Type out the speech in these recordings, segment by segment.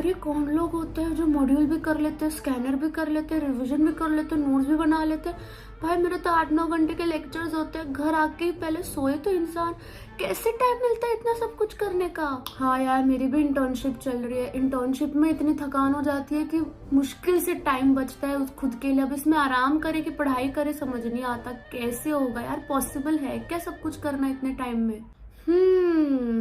अरे कौन लोग होते हैं जो मॉड्यूल भी कर लेते हैं, स्कैनर भी कर लेते हैं, रिवीजन भी कर लेते हैं, नोट्स भी बना लेते हैं। भाई मेरे तो 8-9 घंटे के लेक्चर्स होते हैं, घर आके ही पहले सोए तो इंसान कैसे टाइम मिलता है इतना सब कुछ करने का। हाँ यार, मेरी भी इंटर्नशिप चल रही है। इंटर्नशिप में इतनी थकान हो जाती है कि मुश्किल से टाइम बचता है उस खुद के लिए। अब इसमें आराम करे कि पढ़ाई करे समझ नहीं आता। कैसे होगा यार, पॉसिबल है क्या सब कुछ करना इतने टाइम में?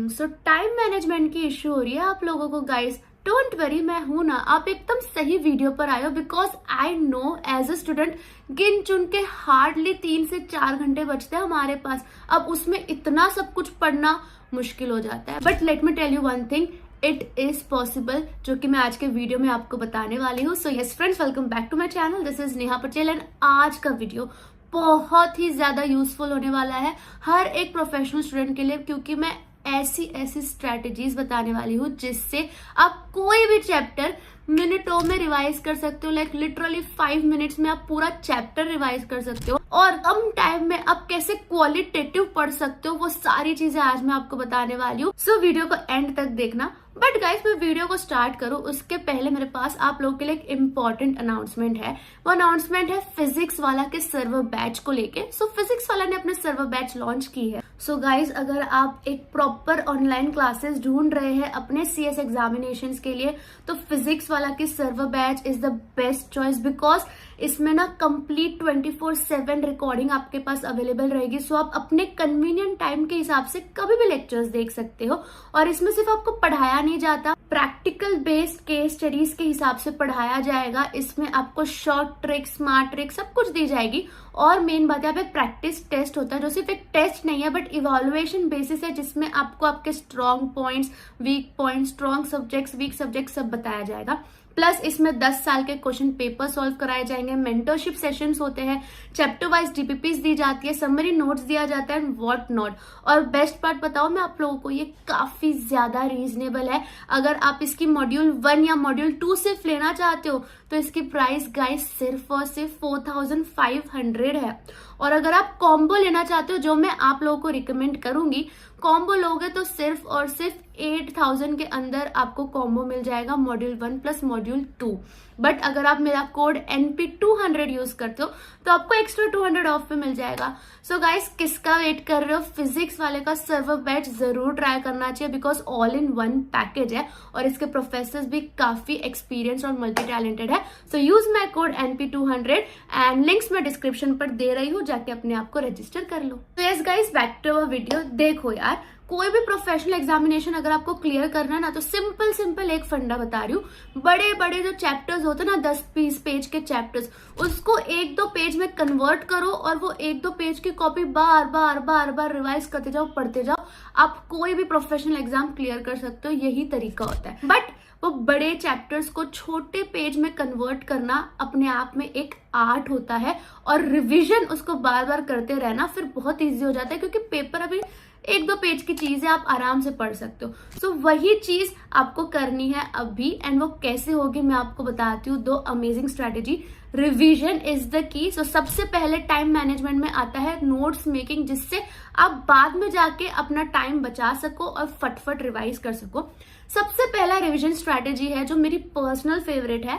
सो टाइम मैनेजमेंट की इश्यू हो रही है आप लोगों को गाइस। डोंट वरी, मैं हूं ना। आप एकदम सही वीडियो पर आए हो, because I know as a student गिन चुन के हार्डली 3 से 4 घंटे बचते हैं हमारे पास। अब उसमें इतना सब कुछ पढ़ना मुश्किल हो जाता है। But let me tell you one thing, it is possible, जो कि मैं आज के वीडियो में आपको बताने वाली हूँ। So yes friends, welcome back to my channel. This is Neha Patel and आज का वीडियो बहुत ही ज्यादा यूजफुल होने वाला है हर एक प्रोफेशनल स्टूडेंट के लिए, क्योंकि मैं ऐसी स्ट्रेटेजीज बताने वाली हूँ जिससे आप कोई भी चैप्टर मिनटों में रिवाइज कर सकते हो। लाइक लिटरली 5 मिनट्स में आप पूरा चैप्टर रिवाइज कर सकते हो और कम टाइम में आप कैसे क्वालिटेटिव पढ़ सकते हो, वो सारी चीजें आज मैं आपको बताने वाली हूँ। सो वीडियो को एंड तक देखना। बट गाइस, मैं वीडियो को स्टार्ट करूं उसके पहले मेरे पास आप लोगों के लिए एक इम्पॉर्टेंट अनाउंसमेंट है। वो अनाउंसमेंट है फिजिक्स वाला के सर्वर बैच को लेके। सो फिजिक्स वाला ने अपने सर्वर बैच लॉन्च की है। सो गाइस, अगर आप एक प्रॉपर ऑनलाइन क्लासेस ढूंढ रहे हैं अपने सीएस एग्जामिनेशंस के लिए, तो फिजिक्स वाला की server batch is the best choice, because इसमें ना कंप्लीट 24/7 रिकॉर्डिंग आपके पास अवेलेबल रहेगी। सो आप अपने कन्वीनियंट टाइम के हिसाब से कभी भी लेक्चर्स देख सकते हो। और इसमें सिर्फ आपको पढ़ाया नहीं जाता, प्रैक्टिकल बेस्ड केस स्टडीज के हिसाब से पढ़ाया जाएगा। इसमें आपको शॉर्ट ट्रिक, स्मार्ट ट्रिक सब कुछ दी जाएगी। और मेन बात है, प्रैक्टिस टेस्ट होता है, जो सिर्फ एक टेस्ट नहीं है बट इवैल्यूएशन बेसिस है, जिसमें आपको आपके strong points, weak points, strong subjects, weak subject सब बताया जाएगा। प्लस इसमें 10 साल के क्वेश्चन पेपर सॉल्व कराए जाएंगे, मेंटरशिप सेशंस होते हैं, चैप्टर वाइज डीपीपीस दी जाती है, समरी नोट्स दिया जाता है एंड व्हाट नॉट। और बेस्ट पार्ट बताओ मैं आप लोगों को, ये काफी ज्यादा रीजनेबल है। अगर आप इसकी मॉड्यूल 1 या मॉड्यूल 2 सिर्फ लेना चाहते हो तो इसकी प्राइस गाइस सिर्फ और सिर्फ 4500 है। और अगर आप कॉम्बो लेना चाहते हो, जो मैं आप लोगों को रिकमेंड करूंगी, कॉम्बो लोगे तो सिर्फ और सिर्फ 8000 के अंदर आपको कॉम्बो मिल जाएगा मॉड्यूल 1 प्लस मॉड्यूल 2। बट अगर आप मेरा कोड NP200 यूज करते हो तो आपको एक्स्ट्रा 200 ऑफ पे मिल जाएगा। सो गाइस, किसका वेट कर रहे हो? फिजिक्स वाले का सर्वर बैच जरूर ट्राई करना चाहिए, because all in one package है और इसके प्रोफेसर्स भी काफी एक्सपीरियंस और मल्टी टैलेंटेड है। So use my code NP200 and links मैं डिस्क्रिप्शन पर दे रही हूँ, जाके अपने आप को रजिस्टर कर लो। तो yes guys, back to our video. देखो यार, कोई भी प्रोफेशनल एग्जामिनेशन अगर आपको क्लियर करना है ना, तो सिंपल एक फंडा बता रही हूँ। बड़े बड़े जो चैप्टर्स होते हैं ना, 10-20 पेज के चैप्टर्स, उसको 1-2 पेज में कन्वर्ट करो और वो 1-2 पेज की कॉपी बार बार रिवाइज करते जाओ, पढ़ते जाओ। आप कोई भी प्रोफेशनल एग्जाम क्लियर कर सकते हो, यही तरीका होता है। बट वो बड़े चैप्टर्स को छोटे पेज में कन्वर्ट करना अपने आप में एक आर्ट होता है, और रिवीजन उसको बार बार करते रहना फिर बहुत ईजी हो जाता है, क्योंकि पेपर अभी 1-2 पेज की चीज है, आप आराम से पढ़ सकते हो। सो वही चीज आपको करनी है अभी, एंड वो कैसे होगी मैं आपको बताती हूँ। 2 amazing strategy. Revision is the key. So सबसे पहले टाइम मैनेजमेंट में आता है नोट्स मेकिंग, जिससे आप बाद में जाके अपना टाइम बचा सको और फटफट रिवाइज कर सको। सबसे पहला रिवीजन स्ट्रेटेजी है, जो मेरी पर्सनल फेवरेट है,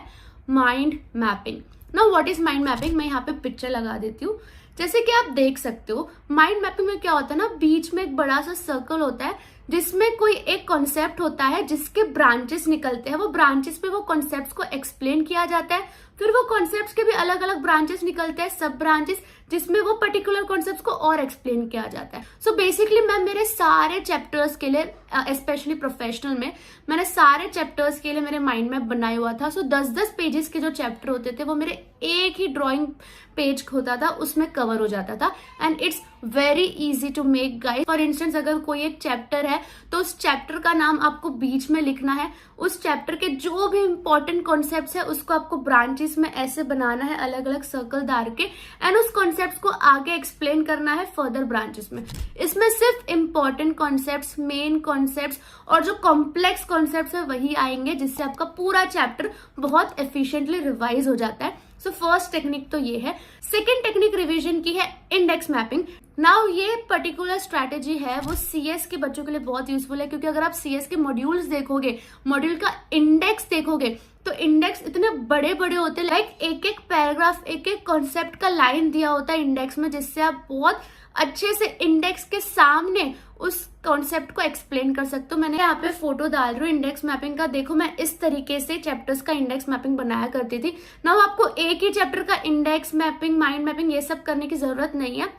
mind mapping. Now what is mind mapping? मैं यहाँ पे पिक्चर लगा देती हूँ। जैसे कि आप देख सकते हो, माइंड मैपिंग में क्या होता है ना, बीच में एक बड़ा सा सर्कल होता है जिसमें कोई एक कॉन्सेप्ट होता है जिसके ब्रांचेस निकलते हैं। वो ब्रांचेस पे वो कॉन्सेप्ट्स को एक्सप्लेन किया जाता है। फिर वो कॉन्सेप्ट्स के भी अलग अलग ब्रांचेस निकलते हैं, सब ब्रांचेस, जिसमें वो पर्टिकुलर कॉन्सेप्ट्स को और एक्सप्लेन किया जाता है। सो बेसिकली मैं मेरे सारे चैप्टर्स के लिए, स्पेशली प्रोफेशनल में, मैंने सारे चैप्टर्स के लिए मेरे माइंड मैप बनाया हुआ था। सो 10-10 पेजेस के जो चैप्टर होते थे वो मेरे एक ही ड्रॉइंग पेज होता था, उसमें कवर हो जाता था। And it's very easy to make guide. For instance, अगर कोई एक चैप्टर है तो उस चैप्टर का नाम आपको बीच में लिखना है। उस चैप्टर के जो भी इंपॉर्टेंट कॉन्सेप्ट्स है उसको आपको ब्रांचेस में ऐसे बनाना है, अलग अलग सर्कल डाल के, एंड उस कॉन्सेप्ट्स को आगे एक्सप्लेन करना है फर्दर ब्रांचेस में। इसमें सिर्फ इंपॉर्टेंट कॉन्सेप्ट्स, मेन कॉन्सेप्ट्स और जो कॉम्प्लेक्स कॉन्सेप्ट्स है वही आएंगे, जिससे आपका पूरा चैप्टर बहुत एफिशिएंटली रिवाइज हो जाता है। सो फर्स्ट टेक्निक तो ये है। सेकेंड टेक्निक रिवीजन की है इंडेक्स मैपिंग। नाउ ये पर्टिकुलर स्ट्रैटेजी है वो सीएस के बच्चों के लिए बहुत यूजफुल है, क्योंकि अगर आप सीएस के मॉड्यूल्स देखोगे, मॉड्यूल का इंडेक्स देखोगे, तो इंडेक्स इतने बड़े बड़े होते हैं, लाइक एक एक पैराग्राफ, एक एक कॉन्सेप्ट का लाइन दिया होता है इंडेक्स में, जिससे आप बहुत अच्छे से इंडेक्स के सामने उस कॉन्सेप्ट को एक्सप्लेन कर सकते हो। मैंने यहाँ पे फोटो डाल रही हूँ इंडेक्स मैपिंग का। देखो, मैं इस तरीके से चैप्टर्स का इंडेक्स मैपिंग बनाया करती थी ना। आपको एक ही चैप्टर का इंडेक्स मैपिंग, माइंड मैपिंग ये सब करने की जरूरत नहीं है।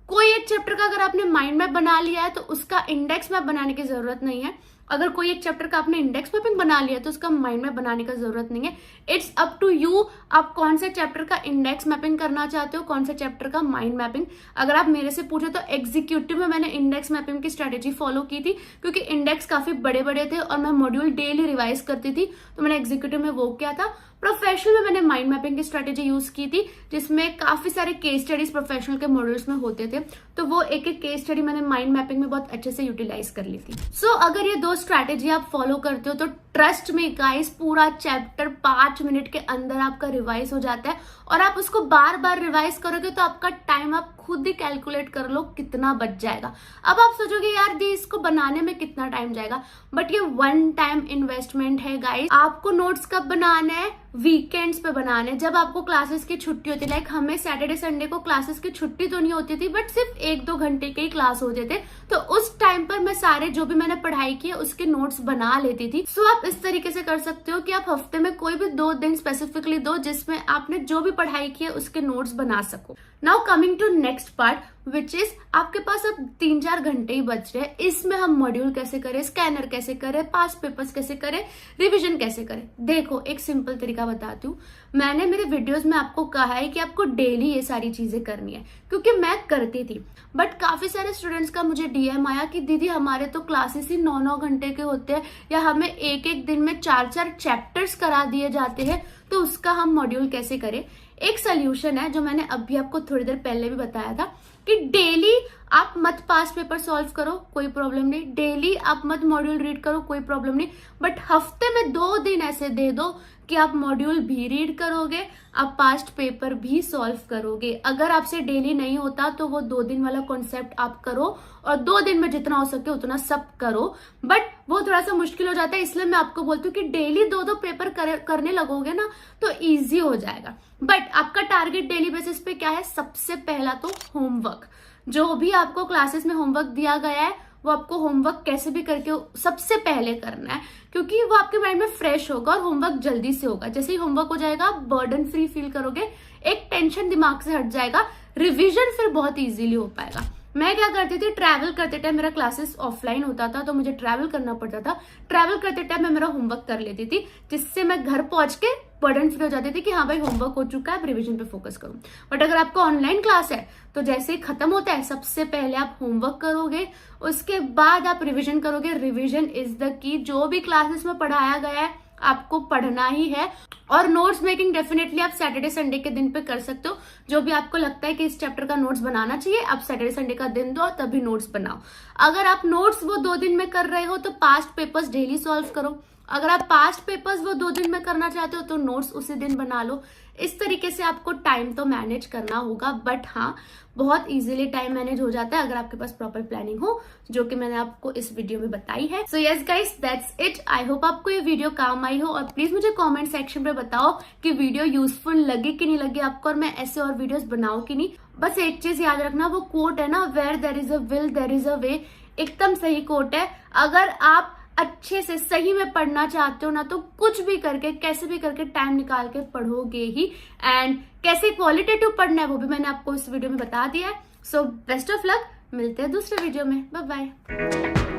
कोई एक चैप्टर का अगर आपने माइंड मैप बना लिया है तो उसका इंडेक्स मैप बनाने की जरूरत नहीं है। अगर कोई एक चैप्टर का आपने इंडेक्स मैपिंग बना लिया तो उसका माइंड मैप बनाने का जरूरत नहीं है। इट्स अप टू यू, आप कौन से चैप्टर का इंडेक्स मैपिंग करना चाहते हो, कौन से चैप्टर का माइंड मैपिंग। अगर आप मेरे से पूछे तो एग्जीक्यूटिव में मैंने इंडेक्स मैपिंग की स्ट्रेटेजी फॉलो की थी, क्योंकि इंडेक्स काफी बड़े बड़े थे और मैं मॉड्यूल डेली रिवाइज करती थी, तो मैंने एग्जीक्यूटिव में वो किया था। प्रोफेशनल में मैंने माइंड मैपिंग की स्ट्रेटेजी यूज की थी, जिसमें काफी सारे केस स्टडीज प्रोफेशनल के मॉड्यूल्स में होते थे, तो वो एक एक केस स्टडी मैंने माइंड मैपिंग में बहुत अच्छे से यूटिलाइज कर ली थी। सो अगर ये दो स्ट्रैटेजी आप फॉलो करते हो तो ट्रस्ट में गाइस, पूरा चैप्टर 5 मिनट के अंदर आपका रिवाइज हो जाता है, और आप उसको बार बार रिवाइज करोगे तो आपका टाइम आप खुद ही कैलकुलेट कर लो कितना बच जाएगा। अब आप सोचोगे यार दी इसको बनाने में कितना टाइम जाएगा, बट ये वन टाइम इन्वेस्टमेंट है गाइस। आपको नोट्स कब बनाना है? वीकेंड्स पे बनाने, जब आपको क्लासेस की छुट्टी होती है। लाइक हमें सैटरडे संडे को क्लासेस की छुट्टी तो नहीं होती थी, बट सिर्फ 1-2 घंटे के ही क्लास होते थे, तो उस टाइम पर मैं सारे जो भी मैंने पढ़ाई की है उसके नोट्स बना लेती थी। सो आप इस तरीके से कर सकते हो कि आप हफ्ते में कोई भी 2 दिन स्पेसिफिकली दो जिसमें आपने जो भी पढ़ाई की है उसके नोट्स बना सको। Now coming to next part, which is आपके पास अब 3-4 घंटे ही बच रहे हैं। इसमें हम मॉड्यूल कैसे करें, स्कैनर कैसे करें, पास्ट पेपर्स कैसे करें, रिवीजन कैसे करें। देखो, एक सिंपल तरीका बताती हूँ। मैंने मेरे वीडियोस में आपको कहा है कि आपको डेली ये सारी चीजें करनी है, क्योंकि मैं करती थी, बट काफी सारे स्टूडेंट्स का मुझे डीएम आया कि दीदी हमारे तो क्लासेस ही 9-9 घंटे के होते हैं, या हमें एक एक दिन में 4-4 चैप्टर्स करा दिए जाते हैं, तो उसका हम मॉड्यूल कैसे करें। एक सोल्यूशन है जो मैंने अभी आपको थोड़ी देर पहले भी बताया था, कि डेली आप मत पास्ट पेपर सॉल्व करो, कोई प्रॉब्लम नहीं, डेली आप मत मॉड्यूल रीड करो, कोई प्रॉब्लम नहीं, बट हफ्ते में 2 दिन ऐसे दे दो कि आप मॉड्यूल भी रीड करोगे, आप पास्ट पेपर भी सॉल्व करोगे। अगर आपसे डेली नहीं होता तो वो 2 दिन वाला कॉन्सेप्ट आप करो, और 2 दिन में जितना हो सके उतना सब करो, बट वो थोड़ा सा मुश्किल हो जाता है। इसलिए मैं आपको बोलती हूँ कि डेली 2-2 पेपर करने लगोगे ना तो इजी हो जाएगा। बट आपका टारगेट डेली बेसिस पे क्या है? सबसे पहला तो होमवर्क। जो भी आपको क्लासेस में होमवर्क दिया गया है वो आपको होमवर्क कैसे भी करके सबसे पहले करना है, क्योंकि वो आपके माइंड में फ्रेश होगा और होमवर्क जल्दी से होगा। जैसे ही होमवर्क हो जाएगा आप बर्डन फ्री फील करोगे, एक टेंशन दिमाग से हट जाएगा, रिवीजन फिर बहुत इजीली हो पाएगा। मैं क्या करती थी, ट्रैवल करते टाइम, मेरा क्लासेस ऑफलाइन होता था तो मुझे ट्रैवल करना पड़ता था, ट्रैवल करते टाइम मैं मेरा होमवर्क कर लेती थी, जिससे मैं घर पहुंच के बर्डन फ्री हो जाती थी कि हाँ भाई होमवर्क हो चुका है, अब रिवीजन पे फोकस करूं। बट अगर आपका ऑनलाइन क्लास है तो जैसे ही खत्म होता है सबसे पहले आप होमवर्क करोगे, उसके बाद आप रिवीजन करोगे। रिवीजन इज द की। जो भी क्लासेस में पढ़ाया गया है आपको पढ़ना ही है, और नोट्स मेकिंग डेफिनेटली आप सैटरडे संडे के दिन पे कर सकते हो। जो भी आपको लगता है कि इस चैप्टर का नोट्स बनाना चाहिए, आप सैटरडे संडे का दिन दो तभी नोट्स बनाओ। अगर आप नोट्स वो 2 दिन में कर रहे हो तो पास्ट पेपर्स डेली सॉल्व करो। अगर आप पास्ट पेपर्स वो 2 दिन में करना चाहते हो तो नोट्स उसी दिन बना लो। इस तरीके से आपको टाइम तो मैनेज करना होगा, बट हाँ बहुत इजीली टाइम मैनेज हो जाता है अगर आपके पास प्रॉपर प्लानिंग हो, जो कि मैंने आपको इस वीडियो में बताई है। So yes guys, that's it. I hope आपको ये वीडियो काम आई हो, और प्लीज मुझे कमेंट सेक्शन पे बताओ कि वीडियो यूजफुल लगी कि नहीं लगी आपको, और मैं ऐसे और वीडियोस बनाऊं कि नहीं। बस एक चीज याद रखना, वो कोट है ना, where there is a will there is a way, एकदम सही कोट है। अगर आप अच्छे से सही में पढ़ना चाहते हो ना तो कुछ भी करके, कैसे भी करके टाइम निकाल के पढ़ोगे ही। एंड कैसे क्वालिटेटिव पढ़ना है वो भी मैंने आपको इस वीडियो में बता दिया है। सो बेस्ट ऑफ लक, मिलते हैं दूसरे वीडियो में। Bye bye.